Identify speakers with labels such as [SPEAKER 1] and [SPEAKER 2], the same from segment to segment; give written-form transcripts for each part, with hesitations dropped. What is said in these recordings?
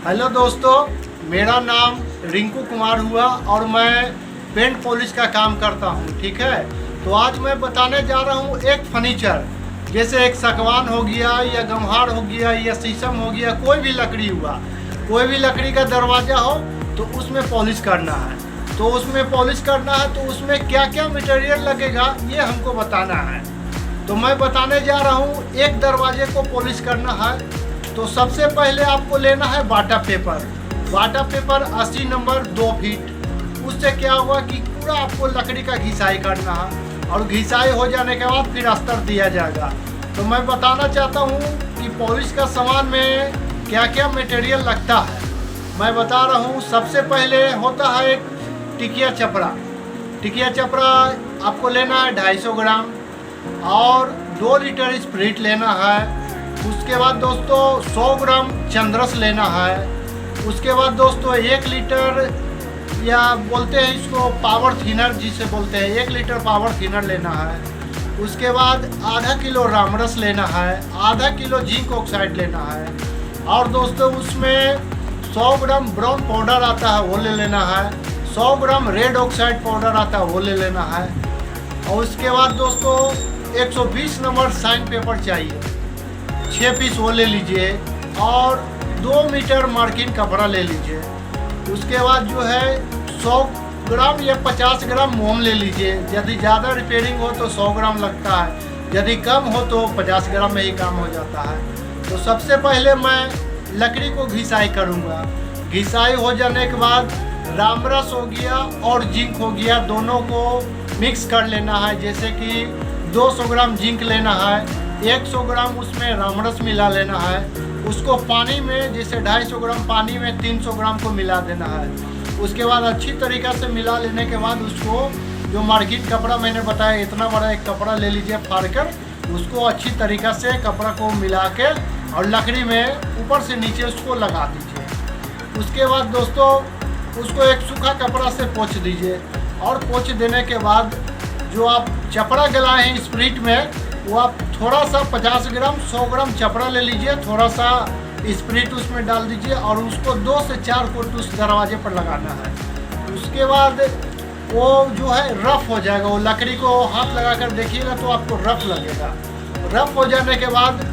[SPEAKER 1] Hello दोस्तों, मेरा नाम रिंकू कुमार हुआ और मैं पेंट पॉलिश का काम करता हूँ। ठीक है, तो आज मैं बताने जा रहा हूँ एक फर्नीचर, जैसे एक सागवान हो गया या गम्हार हो गया या शीशम हो गया, कोई भी लकड़ी हुआ, कोई भी लकड़ी का दरवाज़ा हो तो उसमें पॉलिश करना है। तो उसमें पॉलिश करना है तो उसमें क्या क्या मटेरियल लगेगा ये हमको बताना है। तो मैं बताने जा रहा हूँ, एक दरवाजे को पॉलिश करना है तो सबसे पहले आपको लेना है बाटा पेपर। बाटा पेपर 80 नंबर 2 फीट। उससे क्या हुआ कि पूरा आपको लकड़ी का घिसाई करना है और घिसाई हो जाने के बाद फिर अस्तर दिया जाएगा। तो मैं बताना चाहता हूँ कि पॉलिश का सामान में क्या क्या मटेरियल लगता है। मैं बता रहा हूँ, सबसे पहले होता है एक टिकिया चपड़ा। टिकिया चपड़ा आपको लेना है 250 ग्राम और 2 लीटर स्प्रिट लेना है। उसके बाद दोस्तों 100 ग्राम चंद्रस लेना है। उसके बाद दोस्तों 1 लीटर या बोलते हैं इसको पावर थिनर जिसे बोलते हैं, 1 लीटर पावर थिनर लेना है। उसके बाद आधा किलो रामरस लेना है, आधा किलो जिंक ऑक्साइड लेना है और दोस्तों उसमें 100 ग्राम ब्राउन पाउडर आता है वो ले लेना है, 100 ग्राम रेड ऑक्साइड पाउडर आता है वो ले लेना है। और उसके बाद दोस्तों 120 नंबर साइन पेपर चाहिए, 6 पीस वो ले लीजिए और 2 मीटर मार्किंग कपड़ा ले लीजिए। उसके बाद जो है 100 ग्राम या 50 ग्राम मोम ले लीजिए। यदि ज़्यादा रिपेयरिंग हो तो 100 ग्राम लगता है, यदि कम हो तो 50 ग्राम में ही काम हो जाता है। तो सबसे पहले मैं लकड़ी को घिसाई करूँगा। घिसाई हो जाने के बाद रामरस हो गया और जिंक हो गया, दोनों को मिक्स कर लेना है। जैसे कि 200 ग्राम जिंक लेना है, 100 ग्राम उसमें रामरस मिला लेना है। उसको पानी में जैसे 250 ग्राम पानी में 300 ग्राम को मिला देना है। उसके बाद अच्छी तरीक़ा से मिला लेने के बाद उसको जो मार्किट कपड़ा मैंने बताया, इतना बड़ा एक कपड़ा ले लीजिए फाड़ कर, उसको अच्छी तरीक़ा से कपड़ा को मिला के और लकड़ी में ऊपर से नीचे उसको लगा दीजिए। उसके बाद दोस्तों उसको एक सूखा कपड़ा से पोंछ दीजिए और पोंछ देने के बाद जो आप चपड़ा गलाए हैं स्प्रिट में, वो आप थोड़ा सा 50 ग्राम 100 ग्राम चपड़ा ले लीजिए, थोड़ा सा स्प्रिट उसमें डाल दीजिए और उसको 2 से 4 कोट उस दरवाजे पर लगाना है। उसके बाद वो जो है रफ़ हो जाएगा। वो लकड़ी को हाथ लगा कर देखिएगा तो आपको रफ़ लगेगा। रफ़ हो जाने के बाद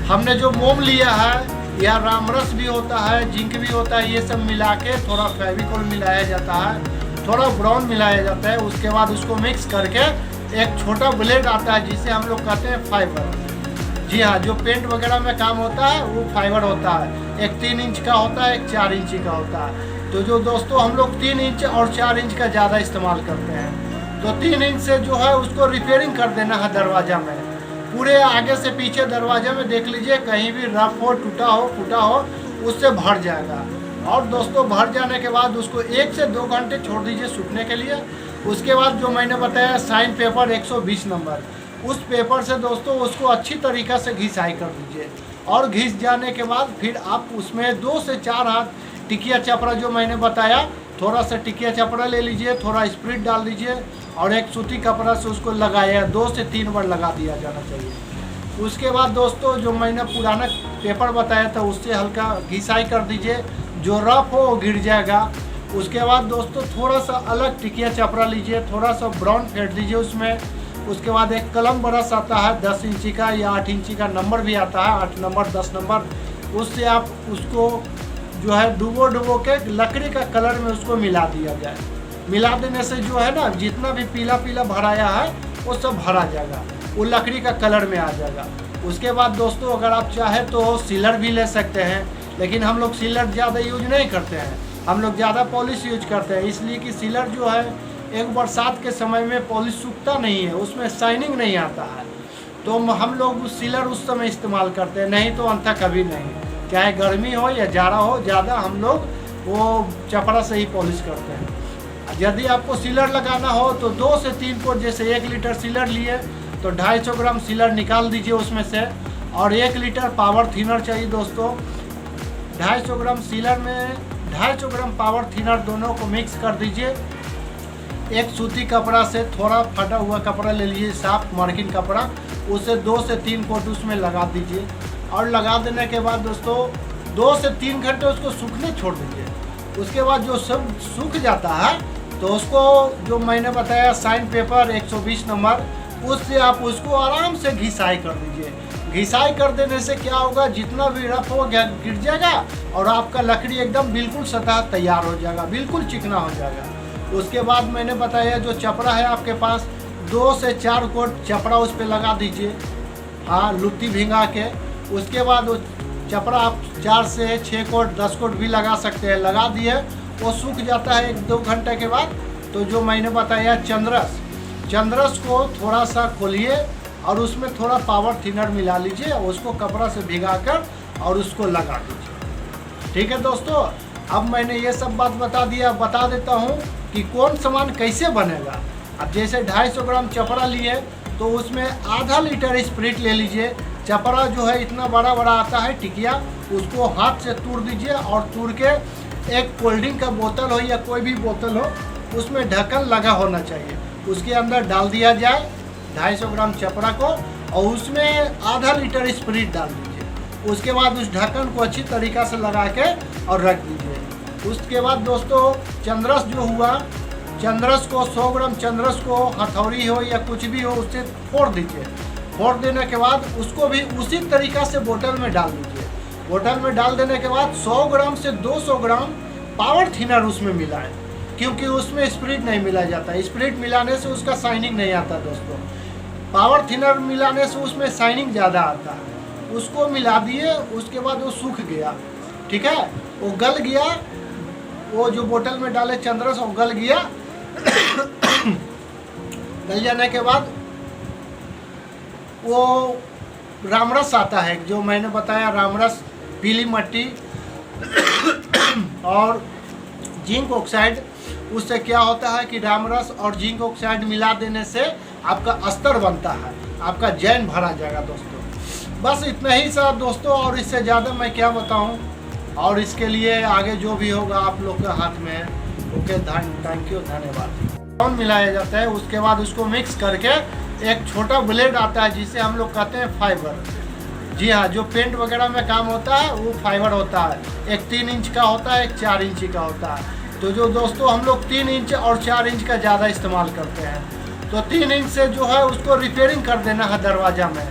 [SPEAKER 1] हमने जो मोम लिया है या रामरस भी होता है, जिंक भी होता है, ये सब मिला के थोड़ा फेविकोल मिलाया जाता है, थोड़ा ब्राउन मिलाया जाता है। उसके बाद उसको मिक्स करके एक छोटा ब्लेड आता है जिसे हम लोग कहते हैं फाइबर। जी हाँ, जो पेंट वगैरह में काम होता है वो फाइबर होता है। एक 3 इंच का होता है, एक 4 इंच का होता है। तो जो दोस्तों हम लोग 3 इंच और 4 इंच का ज़्यादा इस्तेमाल करते हैं। तो 3 इंच से जो है उसको रिपेयरिंग कर देना है दरवाज़ा में, पूरे आगे से पीछे दरवाजे में देख लीजिए, कहीं भी रफ हो, टूटा हो, फूटा हो, उससे भर जाएगा। और दोस्तों भर जाने के बाद उसको 1 से 2 घंटे छोड़ दीजिए सूखने के लिए। उसके बाद जो मैंने बताया साइन पेपर 120 नंबर, उस पेपर से दोस्तों उसको अच्छी तरीक़ा से घिसाई कर दीजिए और घिस जाने के बाद फिर आप उसमें 2 से 4 हाथ टिकिया चपड़ा जो मैंने बताया, थोड़ा सा टिकिया चपड़ा ले लीजिए, थोड़ा स्प्रिट डाल दीजिए और एक सूती कपड़ा से उसको लगाया 2 से 3 बार लगा दिया जाना चाहिए। उसके बाद दोस्तों जो मैंने पुराना पेपर बताया था उससे हल्का घिसाई कर दीजिए, जो रफ हो वो गिर जाएगा। उसके बाद दोस्तों थोड़ा सा अलग टिकिया चपड़ा लीजिए, थोड़ा सा ब्राउन फेंट दीजिए उसमें। उसके बाद एक कलम ब्रश आता है 10 इंची का या 8 इंची का, नंबर भी आता है 8 नंबर 10 नंबर, उससे आप उसको जो है डुबो के लकड़ी का कलर में उसको मिला दिया जाए। मिला देने से जो है ना, जितना भी पीला पीला भराया है वो सब भरा जाएगा, वो लकड़ी का कलर में आ जाएगा। उसके बाद दोस्तों अगर आप चाहें तो सीलर भी ले सकते हैं, लेकिन हम लोग सीलर ज़्यादा यूज नहीं करते हैं, हम लोग ज़्यादा पॉलिश यूज करते हैं। इसलिए कि सीलर जो है एक बरसात के समय में पॉलिश सूखता नहीं है, उसमें शाइनिंग नहीं आता है, तो हम लोग सीलर उस समय इस्तेमाल करते हैं, नहीं तो अंथा कभी नहीं। चाहे गर्मी हो या जाड़ा हो, ज़्यादा हम लोग वो चपड़ा से ही पॉलिश करते हैं। यदि आपको सीलर लगाना हो तो 2 से 3 कोट, जैसे 1 लीटर सीलर लिए तो 250 ग्राम सीलर निकाल दीजिए उसमें से, और 1 लीटर पावर थिनर चाहिए दोस्तों। 250 ग्राम सीलर में 250 ग्राम पावर थिनर, दोनों को मिक्स कर दीजिए। एक सूती कपड़ा से थोड़ा फटा हुआ कपड़ा ले लीजिए, साफ मार्किंग कपड़ा, उसे 2 से 3 कोट उसमें लगा दीजिए। और लगा देने के बाद दोस्तों 2 से 3 घंटे उसको सूखने छोड़ दीजिए। उसके बाद जो सब सूख जाता है तो उसको जो मैंने बताया साइन पेपर 120 नंबर, उससे आप उसको आराम से घिसाई कर दीजिए। घिसाई कर देने से क्या होगा, जितना भी रफ हो गया गिर जाएगा और आपका लकड़ी एकदम बिल्कुल सतह तैयार हो जाएगा, बिल्कुल चिकना हो जाएगा। उसके बाद मैंने बताया जो चपड़ा है आपके पास 2 से 4 कोट चपड़ा उस पर लगा दीजिए, हाँ, लुत्ती भिंगा के। उसके बाद वो चपड़ा आप 4 से 6 कोट 10 कोट भी लगा सकते हैं। लगा दिए, वो सूख जाता है 1-2 घंटे के बाद। तो जो मैंने बताया चंद्रस को थोड़ा सा खोलिए और उसमें थोड़ा पावर थिनर मिला लीजिए, उसको कपड़ा से भिगाकर और उसको लगा दीजिए। ठीक है दोस्तों, अब मैंने ये सब बात बता दिया। बता देता हूँ कि कौन सामान कैसे बनेगा। अब जैसे 250 ग्राम चपड़ा लिए तो उसमें आधा लीटर स्प्रिट ले लीजिए। चपड़ा जो है इतना बड़ा बड़ा आता है टिकिया, उसको हाथ से तोड़ दीजिए और तोड़ के एक कोल्ड ड्रिंक का बोतल हो या कोई भी बोतल हो, उसमें ढक्कन लगा होना चाहिए, उसके अंदर डाल दिया जाए 250 ग्राम चपड़ा को और उसमें आधा लीटर स्प्रिट डाल दीजिए। उसके बाद उस ढक्कन को अच्छी तरीक़ा से लगा के और रख दीजिए। उसके बाद दोस्तों चंद्रस जो हुआ, चंद्रस को 100 ग्राम चंद्रस को हथौड़ी हो या कुछ भी हो उससे फोड़ दीजिए। फोड़ देने के बाद उसको भी उसी तरीक़ा से बोतल में डाल दीजिए। बोतल में डाल देने के बाद 100 ग्राम से 200 ग्राम पावर थिनर उसमें मिलाएं, क्योंकि उसमें स्प्रिट नहीं मिला जाता। स्प्रिट मिलाने से उसका शाइनिंग नहीं आता दोस्तों, पावर थिनर मिलाने से उसमें शाइनिंग ज़्यादा आता है। उसको मिला दिए, उसके बाद वो सूख गया, ठीक है, वो गल गया। वो जो बोतल में डाले चंद्रस वो गल गया। गल जाने के बाद वो रामरस आता है, जो मैंने बताया रामरस, पीली मट्टी और जिंक ऑक्साइड। उससे क्या होता है कि रामरस और जिंक ऑक्साइड मिला देने से आपका अस्तर बनता है, आपका जैन भरा जाएगा दोस्तों। बस इतना ही सा दोस्तों, और इससे ज़्यादा मैं क्या बताऊं। और इसके लिए आगे जो भी होगा आप लोग के हाथ में है। ओके, थैंक यू, धन्यवाद। कौन मिलाया जाता है, उसके बाद उसको मिक्स करके एक छोटा ब्लेड आता है जिसे हम लोग कहते हैं फाइबर। जी हाँ, जो पेंट वगैरह में काम होता है वो फाइबर होता है। एक 3 इंच का होता है, एक 4 इंच का होता है। तो जो दोस्तों हम लोग 3 इंच और 4 इंच का ज़्यादा इस्तेमाल करते हैं। तो 3 इंच से जो है उसको रिपेयरिंग कर देना है दरवाज़ा में,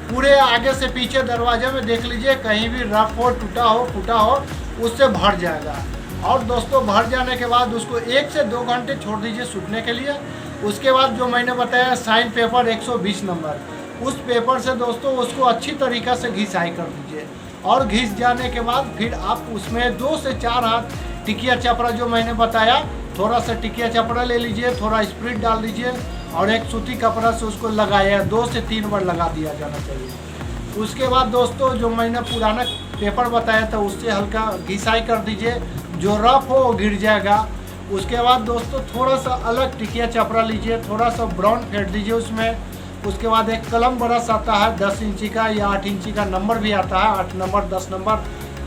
[SPEAKER 1] पूरे आगे से पीछे दरवाजे में देख लीजिए, कहीं भी रफ हो, टूटा हो, फूटा हो, उससे भर जाएगा। और दोस्तों भर जाने के बाद उसको 1 से 2 घंटे छोड़ दीजिए सूखने के लिए। उसके बाद जो मैंने बताया साइन पेपर 120 नंबर, उस पेपर से दोस्तों उसको अच्छी तरीक़ा से घिसाई कर दीजिए। और घिस जाने के बाद फिर आप उसमें 2 से 4 हाथ टिकिया चपड़ा जो मैंने बताया, थोड़ा सा टिकिया चपड़ा ले लीजिए, थोड़ा स्प्रिट डाल दीजिए और एक सूती कपड़ा से उसको लगाया 2 से 3 बार लगा दिया जाना चाहिए। उसके बाद दोस्तों जो मैंने पुराना पेपर बताया था उससे हल्का घिसाई कर दीजिए, जो रफ हो वो गिर जाएगा। उसके बाद दोस्तों थोड़ा सा अलग टिकिया चपड़ा लीजिए, थोड़ा सा ब्राउन फेंट दीजिए उसमें। उसके बाद एक कलम ब्रश आता है 10 इंची का या 8 इंची का, नंबर भी आता है 8 नंबर 10 नंबर,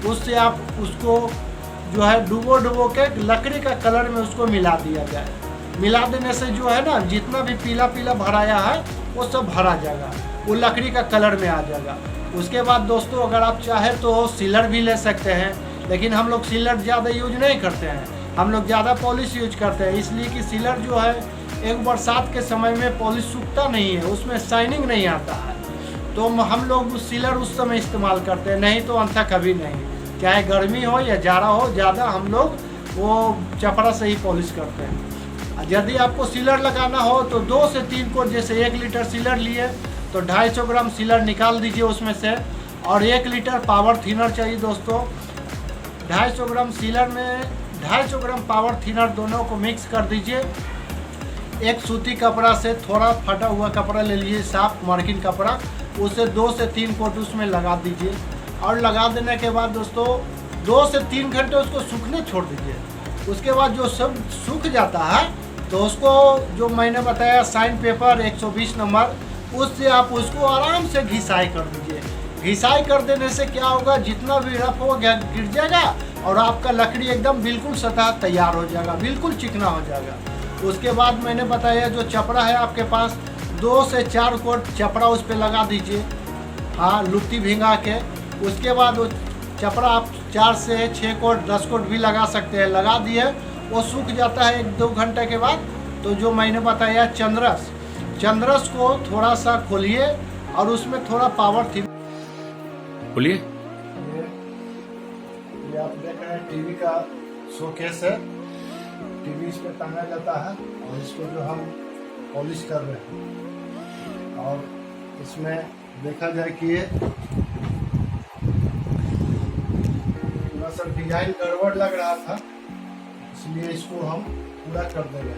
[SPEAKER 1] उससे आप उसको जो है डुबो के लकड़ी का कलर में उसको मिला दिया जाए। मिला देने से जो है ना, जितना भी पीला पीला भराया है वो सब भरा जाएगा, वो लकड़ी का कलर में आ जाएगा। उसके बाद दोस्तों अगर आप चाहे तो सीलर भी ले सकते हैं, लेकिन हम लोग सीलर ज़्यादा यूज नहीं करते हैं, हम लोग ज़्यादा पॉलिश यूज करते हैं। इसलिए कि सीलर जो है एक बरसात के समय में पॉलिश सूखता नहीं है, उसमें शाइनिंग नहीं आता है, तो हम लोग सीलर उस समय इस्तेमाल करते हैं, नहीं तो अंथा कभी नहीं। चाहे गर्मी हो या जाड़ा हो, ज़्यादा हम लोग वो चपड़ा से ही पॉलिश करते हैं। यदि आपको सीलर लगाना हो तो 2 से 3 कोट, जैसे 1 लीटर सीलर लिए तो 250 ग्राम सीलर निकाल दीजिए उसमें से, और 1 लीटर पावर थिनर चाहिए दोस्तों। 250 ग्राम सीलर में 250 ग्राम पावर थिनर दोनों को मिक्स कर दीजिए। एक सूती कपड़ा से, थोड़ा फटा हुआ कपड़ा ले लीजिए, साफ मार्किन कपड़ा, उसे 2 से 3 कोट उसमें लगा दीजिए। और लगा देने के बाद दोस्तों 2 से 3 घंटे उसको सूखने छोड़ दीजिए। उसके बाद जो सब सूख जाता है तो उसको जो मैंने बताया साइन पेपर 120 नंबर, उससे आप उसको आराम से घिसाई कर दीजिए। घिसाई कर देने से क्या होगा, जितना भी रफ हो गया गिर जाएगा और आपका लकड़ी एकदम बिल्कुल सतह तैयार हो जाएगा, बिल्कुल चिकना हो जाएगा। उसके बाद मैंने बताया जो चपड़ा है आपके पास, 2 से 4 कोट चपड़ा उस पर लगा दीजिए, हाँ, लुत्ती भिंगा के। उसके बाद वो चपड़ा आप 4 से 6 कोट 10 कोट भी लगा सकते हैं। लगा दिए, वो सूख जाता है 1-2 घंटे के बाद। तो जो मैंने बताया चंद्रस को थोड़ा सा खोलिए और उसमें थोड़ा पावर थी।
[SPEAKER 2] बोलिए।
[SPEAKER 1] ये आप देख रहे हैं टीवी का शोकेस है। टीवी इस पर टांगा जाता है और इसको जो हम पॉलिश कर रहे हैं। और इसमें देखा जाए कि ये थोड़ा सा डिजाइन गड़बड़ लग रहा था, इसलिए इसको हम पूरा कर देंगे।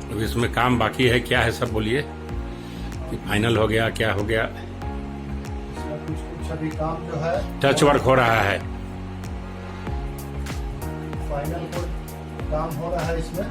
[SPEAKER 2] अभी इसमें काम बाकी है, क्या है सब बोलिए कि फाइनल हो गया, क्या हो गया?
[SPEAKER 1] इसमें कुछ अभी काम जो है
[SPEAKER 2] टच वर्क हो रहा है।
[SPEAKER 1] फाइनल को काम हो रहा है इसमें।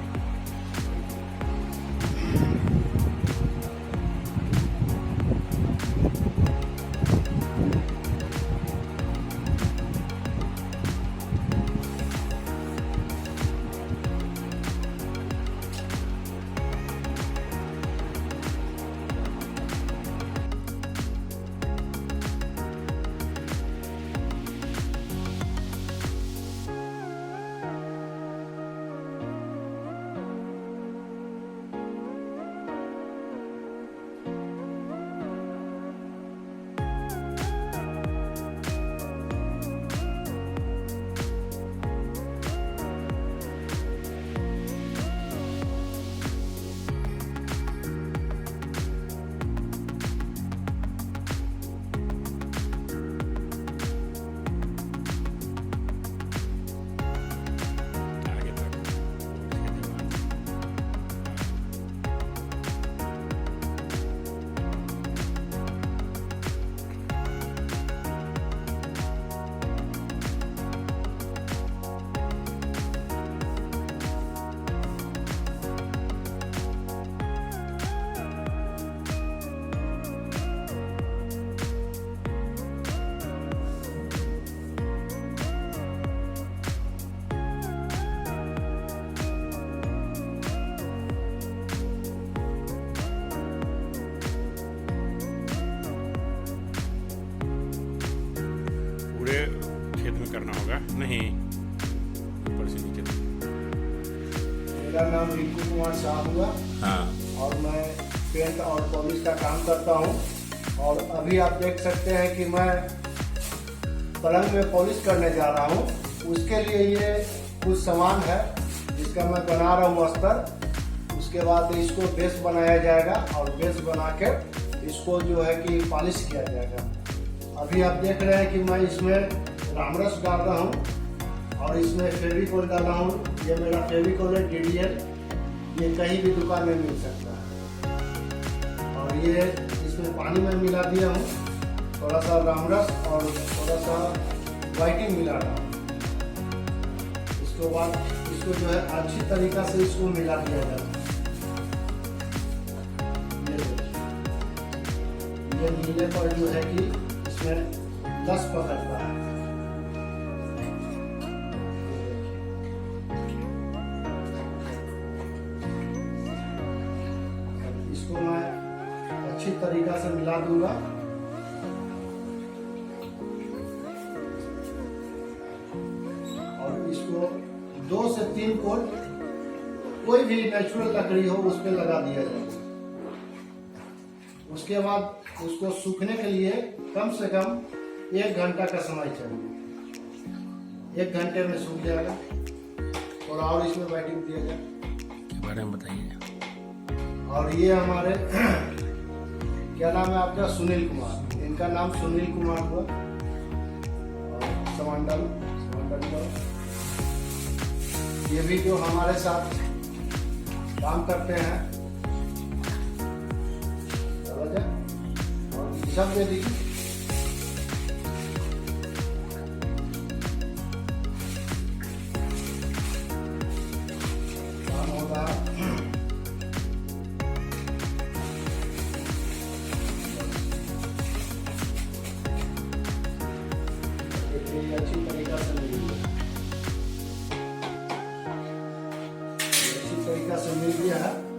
[SPEAKER 2] पूरे खेत में करना होगा, नहीं ऊपर से नीचे तक।
[SPEAKER 1] मेरा नाम रिंकू कुमार शाह हुआ।
[SPEAKER 2] हाँ।
[SPEAKER 1] और मैं पेंट और पॉलिश का काम करता हूँ। और अभी आप देख सकते हैं कि मैं पलंग में पॉलिश करने जा रहा हूँ। उसके लिए ये कुछ सामान है जिसका मैं बना रहा हूँ अस्तर। उसके बाद इसको बेस बनाया जाएगा और बेस बना के इसको जो है कि पॉलिश किया जाएगा। अभी आप देख रहे हैं कि मैं इसमें रामरस डाल रहा हूँ और इसमें फेविकोल डाल रहा हूँ। ये मेरा फेविकोल है DDL, ये कहीं भी दुकान में मिल सकता है। और ये इसमें पानी में मिला दिया हूँ, थोड़ा सा रामरस और थोड़ा सा वाइटिंग मिला रहा हूँ। इसके बाद इसको जो है अच्छी तरीक़ा से इसको मिला दिया जाता है। ये मिलने पर जो है कि इसमें 10 पकड़ता है। इसको मैं अच्छी तरीक़ा से मिला दूंगा। और इसको 2 से 3 कोट कोई भी नेचुरल लकड़ी हो उस पर लगा दिया जाएगा। उसके बाद उसको सूखने के लिए कम से कम 1 घंटा का समय चाहिए। 1 घंटे में सूख जाएगा। थोड़ा और इसमें वाइटिंग दिया जाए
[SPEAKER 2] के बारे में बताइए।
[SPEAKER 1] और ये हमारे क्या नाम है आपका? सुनील कुमार। इनका नाम सुनील कुमार हुआ। और समंडल ये भी जो हमारे साथ काम करते हैं। और सब दे दीजिए। काम होगा। अच्छी तरीका से मिल गया। अच्छी तरीका से मिल गया है।